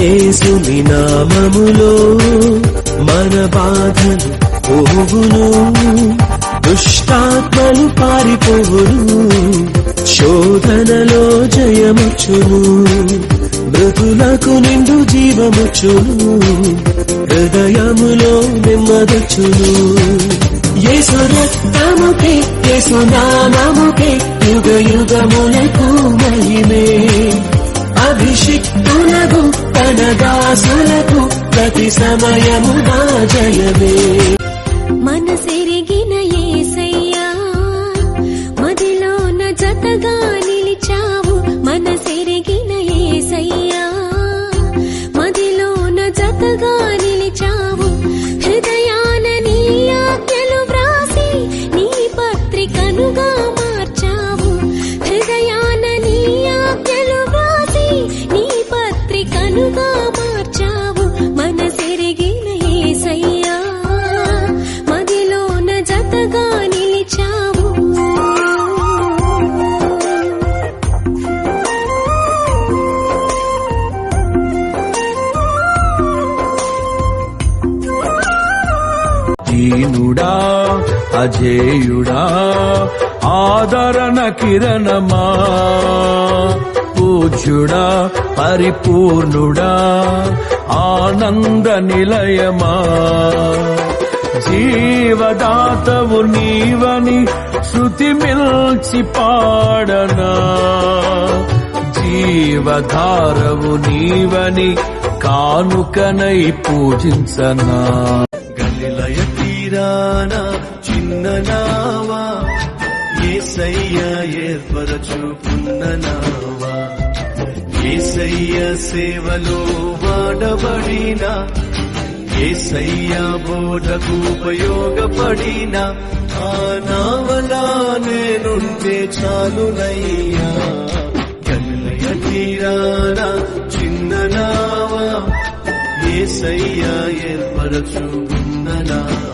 యేసుని నామములో మన బాధలు పోవును, దుష్టాత్మలు పారిపోవును, శోధనలో జయముచ్చును, మృతులకు నిండు జీవముచ్చును, హృదయములో నెమ్మదొచ్చును. యేసు రక్తముకే యేసు నామముకే యుగ యుగములకు మహిమే, అభిషిక్తులకు తన దాసులకు ప్రతి సమయముగా జయమే. మనసెరిగిన యేసయ్యా మదిలోన జతగా నిలిచావు, మనసెరిగిన యేసయ్యా మదిలోన జతగా నిలిచావు, హృదయాన నీ ఆజ్ఞలు వ్రాసి నీ పత్రికనుగా మార్చావు, హృదయాన నీ ఆజ్ఞలు వ్రాసి నీ పత్రికనుగా మార్చావు, మనసెరిగిన యేసయ్యా మదిలోన జతగా నిలిచావు. దీనుడా అజేయుడా ఆదరణ కిరణమా, పూజ్యుడా పరిపూర్ణుడా ఆనంద నిలయమా, జీవదాతవు నీవని శృతి మిల్చి పాడనా, జీవధారవు నీవని కానుకనై పూజించనా. గలిలయ తీరాన చిన్న నావా, యేసయ్య ఏర్పరచుకున్న నావా, యేసయ్య సేవలో వాడబడిన, యేసయ్య బోధకు ఉపయోగపడిన ఆ నావలా నేనుంటే చాలునయ్యా. గలిలయ తీరాన చిన్న నావా, యేసయ్య ఏర్పరచుకున్న నావా.